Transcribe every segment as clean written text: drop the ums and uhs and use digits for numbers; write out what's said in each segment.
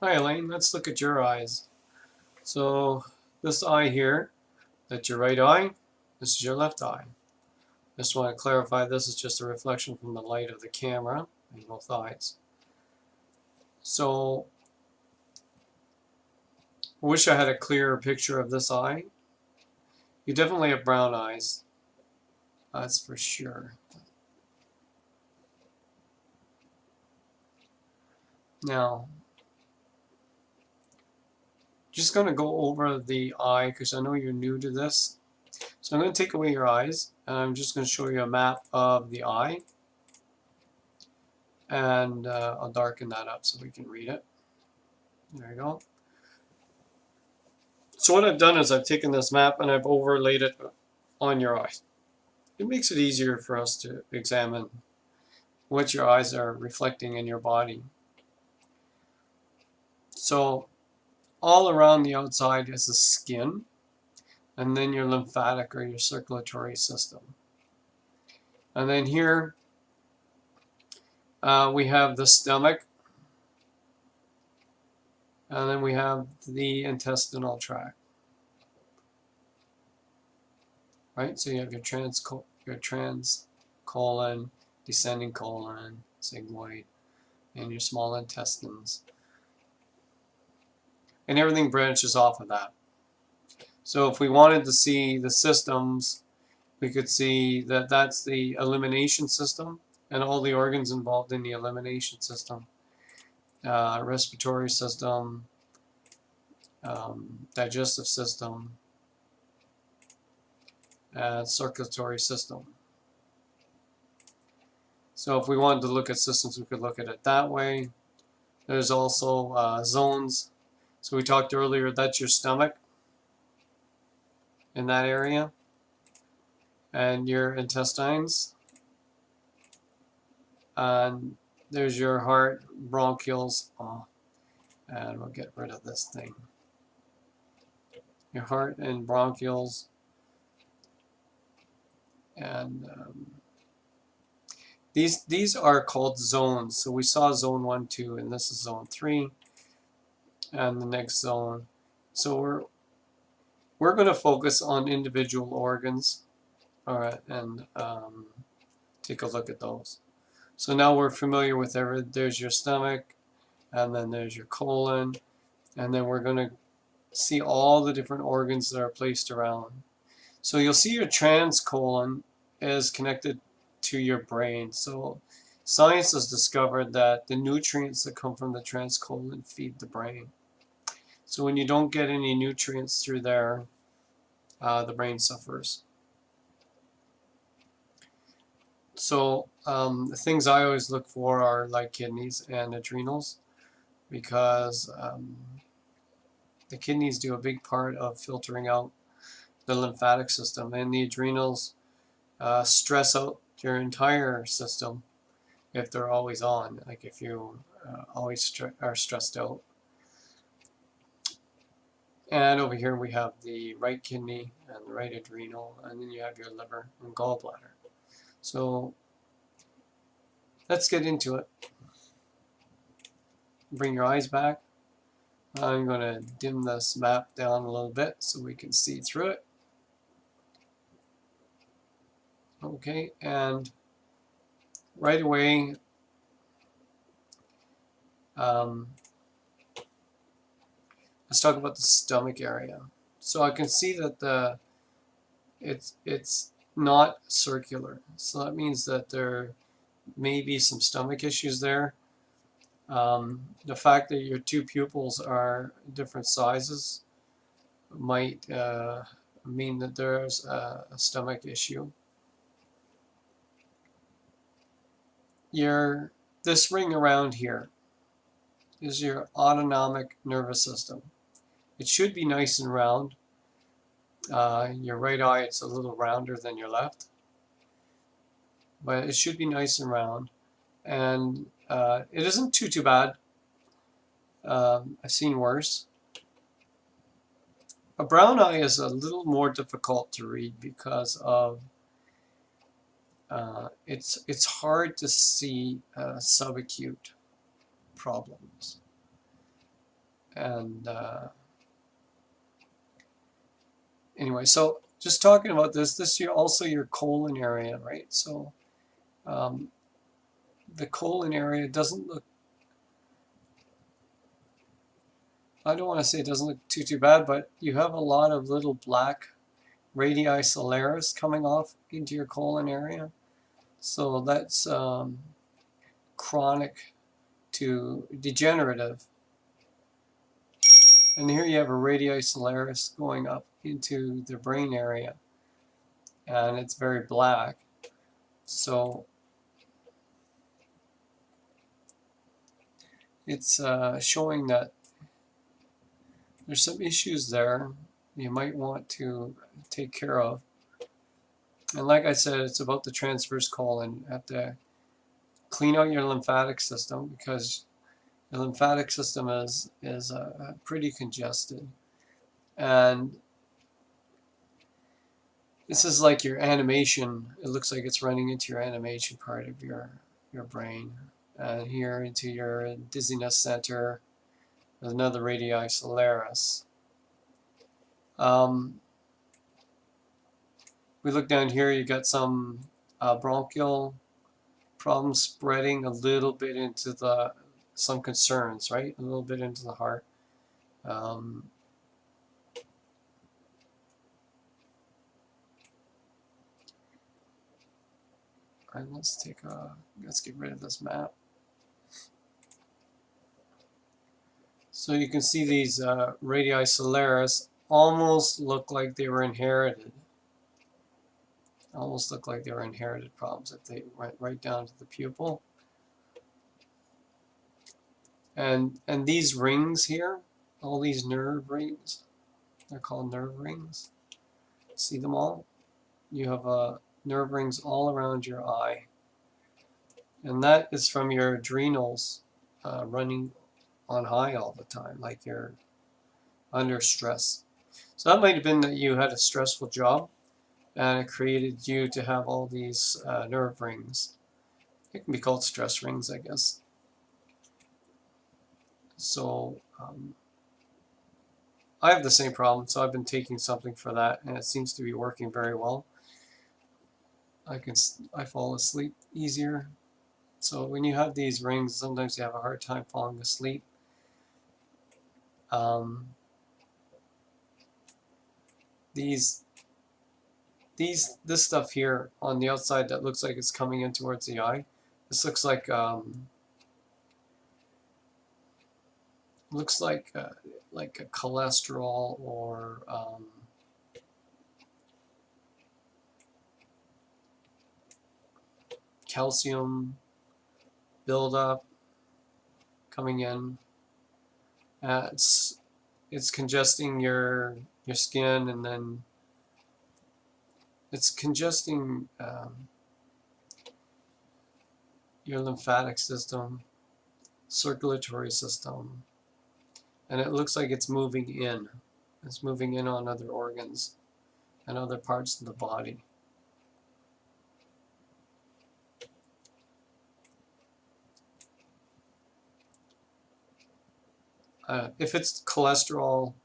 Hi Elaine, let's look at your eyes. So this eye here, that's your right eye, this is your left eye. Just want to clarify this is just a reflection from the light of the camera in both eyes. So I wish I had a clearer picture of this eye. You definitely have brown eyes, that's for sure. Now, just going to go over the eye because I know you're new to this. So I'm going to take away your eyes and I'm just going to show you a map of the eye. And I'll darken that up so we can read it. There you go. So what I've done is I've taken this map and I've overlaid it on your eyes. It makes it easier for us to examine what your eyes are reflecting in your body. So all around the outside is the skin, and then your lymphatic or your circulatory system. And then here we have the stomach, and then we have the intestinal tract. Right, so you have your trans colon, descending colon, sigmoid, and your small intestines. And everything branches off of that. So if we wanted to see the systems, we could see that that's the elimination system and all the organs involved in the elimination system. Respiratory system, digestive system, circulatory system. So if we wanted to look at systems, we could look at it that way. There's also zones. So we talked earlier, that's your stomach in that area, and your intestines, and there's your heart, bronchioles, and we'll get rid of this thing. Your heart and bronchioles, and these are called zones. So we saw zone 1, 2, and this is zone 3, and the next zone. So we're going to focus on individual organs, all right, and take a look at those. So now we're familiar with there's your stomach, and then there's your colon, and then we're going to see all the different organs that are placed around. So you'll see your transcolon is connected to your brain. So science has discovered that the nutrients that come from the transcolon feed the brain. So when you don't get any nutrients through there, the brain suffers. So the things I always look for are like kidneys and adrenals, because the kidneys do a big part of filtering out the lymphatic system, and the adrenals stress out your entire system if they're always on, like if you always are stressed out. And over here we have the right kidney and the right adrenal, and then you have your liver and gallbladder. So let's get into it. Bring your eyes back. I'm going to dim this map down a little bit so we can see through it. Okay, and right away, let's talk about the stomach area. So I can see that it's not circular. So that means that there may be some stomach issues there. The fact that your two pupils are different sizes might mean that there's a stomach issue. This ring around here is your autonomic nervous system. It should be nice and round. Your right eye, it's a little rounder than your left, but it should be nice and round. And it isn't too bad. I've seen worse. A brown eye is a little more difficult to read because of it's hard to see subacute problems. And anyway, so just talking about this is also your colon area, right? So the colon area doesn't look, I don't want to say it doesn't look too bad, but you have a lot of little black radii solaris coming off into your colon area. So that's chronic to degenerative. And here you have a radii solaris going up into the brain area, and it's very black. So it's showing that there's some issues there you might want to take care of. And like I said, it's about the transverse colon. You have to clean out your lymphatic system because the lymphatic system is pretty congested. And this is like your animation. It looks like it's running into your animation part of your brain. And here into your dizziness center. There's another radii solaris. We look down here, you got some bronchial problems spreading a little bit into some concerns, right? A little bit into the heart. And let's get rid of this map. So you can see these radii solaris almost look like they were inherited. Almost look like they were inherited problems if they went right down to the pupil. And these rings here, all these nerve rings, they're called nerve rings. See them all? You have nerve rings all around your eye. And that is from your adrenals running on high all the time, like you're under stress. So that might have been that you had a stressful job and it created you to have all these nerve rings. It can be called stress rings, I guess. So I have the same problem, so I've been taking something for that, and it seems to be working very well. I fall asleep easier. So when you have these rings, sometimes you have a hard time falling asleep. This stuff here on the outside that looks like it's coming in towards the eye. This looks like a cholesterol or calcium buildup coming in. It's congesting your skin, and then it's congesting your lymphatic system, circulatory system, and it looks like it's moving in. It's moving in on other organs and other parts of the body. If it's cholesterol,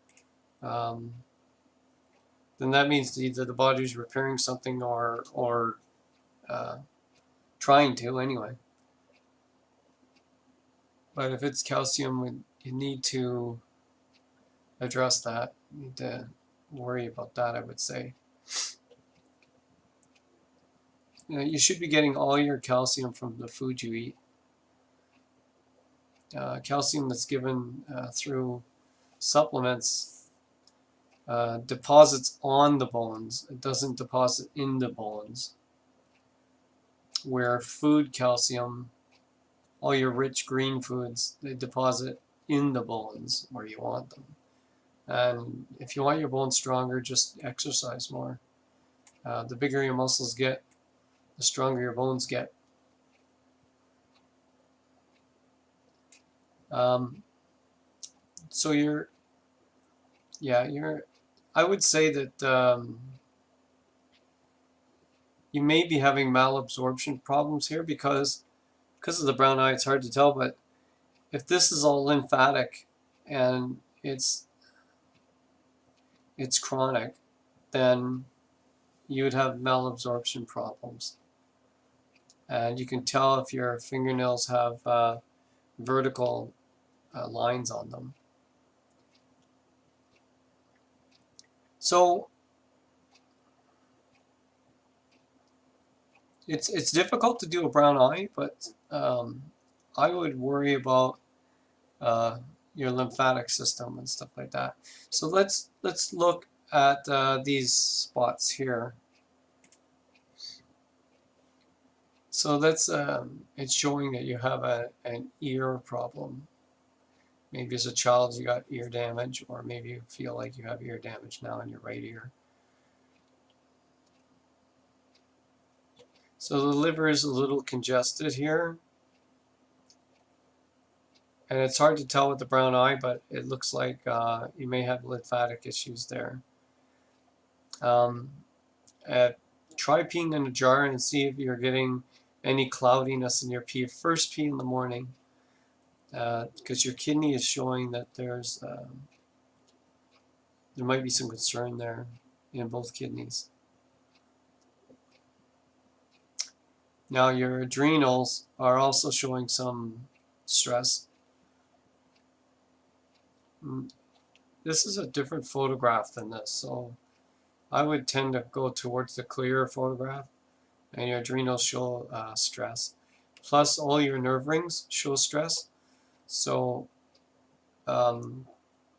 then that means either the body's repairing something or trying to anyway. But if it's calcium, you need to address that. You need to worry about that, I would say. You should be getting all your calcium from the food you eat. Calcium that's given through supplements deposits on the bones. It doesn't deposit in the bones. Where food calcium, all your rich green foods, they deposit in the bones where you want them. And if you want your bones stronger, just exercise more. The bigger your muscles get, the stronger your bones get. So I would say that you may be having malabsorption problems here because of the brown eye. It's hard to tell, but if this is all lymphatic and it's chronic, then you'd have malabsorption problems. And you can tell if your fingernails have vertical lines on them. So it's difficult to do a brown eye, but I would worry about your lymphatic system and stuff like that. So let's look at these spots here. So that's it's showing that you have an ear problem. Maybe as a child you got ear damage, or maybe you feel like you have ear damage now in your right ear. So the liver is a little congested here, and it's hard to tell with the brown eye, but it looks like you may have lymphatic issues there. Um, try peeing in a jar and see if you're getting any cloudiness in your pee. First pee in the morning, because your kidney is showing that there might be some concern there in both kidneys. Now your adrenals are also showing some stress. This is a different photograph than this, so I would tend to go towards the clearer photograph, and your adrenals show stress. Plus all your nerve rings show stress. So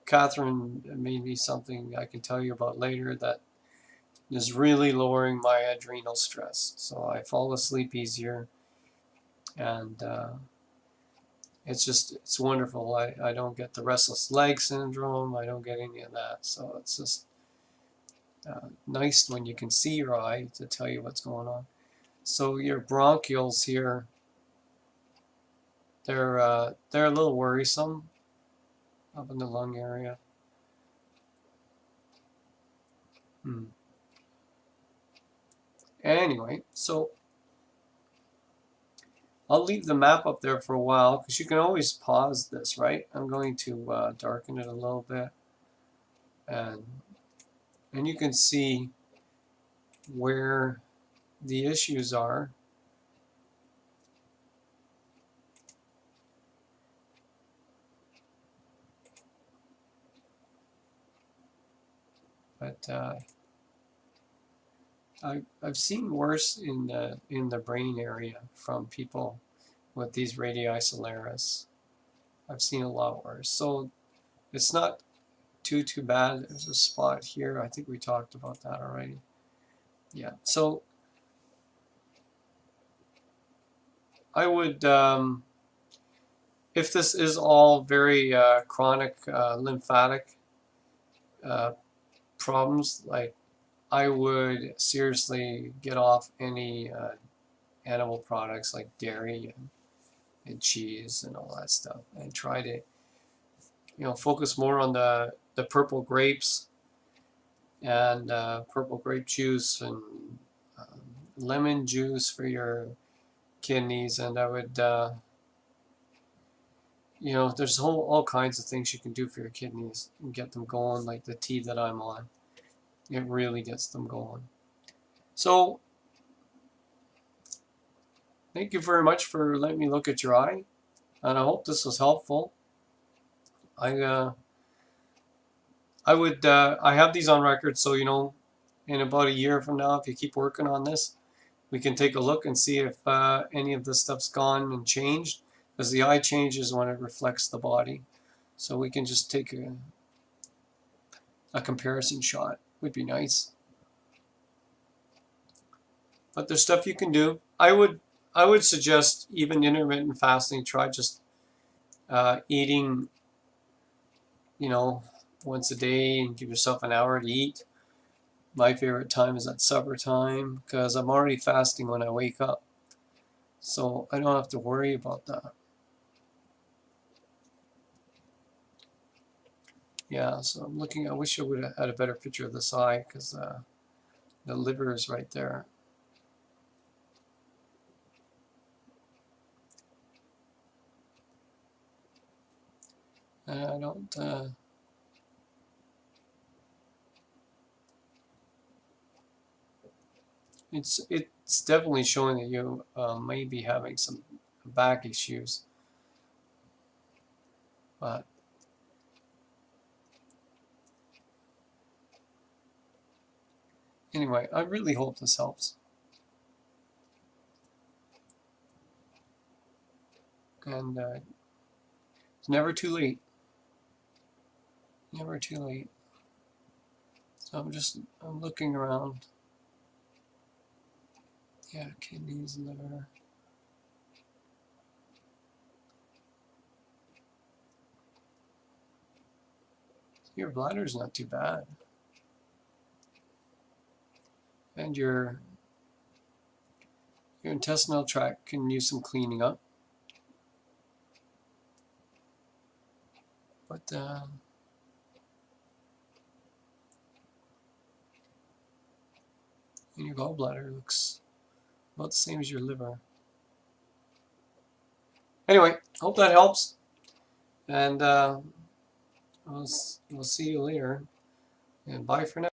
Catherine made me something I can tell you about later that is really lowering my adrenal stress. So I fall asleep easier, and it's wonderful. I don't get the restless leg syndrome. I don't get any of that. So it's just nice when you can see your eye to tell you what's going on. So your bronchioles here, they're a little worrisome up in the lung area. Anyway, so I'll leave the map up there for a while because you can always pause this, right? I'm going to darken it a little bit, and you can see where the issues are. But I've seen worse in the brain area from people with these radii solaris. I've seen a lot worse. So it's not too bad. There's a spot here. I think we talked about that already. Yeah. So I would, if this is all very chronic lymphatic problems, like I would seriously get off any animal products like dairy and cheese and all that stuff, and try to focus more on the purple grapes and purple grape juice and lemon juice for your kidneys. And I would there's all kinds of things you can do for your kidneys and get them going, like the tea that I'm on. It really gets them going. So thank you very much for letting me look at your eye, and I hope this was helpful. I have these on record, so in about a year from now, if you keep working on this, we can take a look and see if any of this stuff's gone and changed, because the eye changes when it reflects the body. So we can just take a comparison shot. Would be nice. But there's stuff you can do. I would suggest even intermittent fasting. Try just eating, once a day, and give yourself an hour to eat. My favorite time is at supper time, because I'm already fasting when I wake up. So I don't have to worry about that. Yeah, so I'm looking, I wish I would have had a better picture of this eye, because the liver is right there. I don't. It's definitely showing that you may be having some back issues, but anyway, I really hope this helps. And it's never too late. Never too late. So I'm looking around. Yeah, kidneys, liver. Your bladder's not too bad. And your intestinal tract can use some cleaning up. But and your gallbladder looks about the same as your liver. Anyway, hope that helps. And we'll see you later. And bye for now.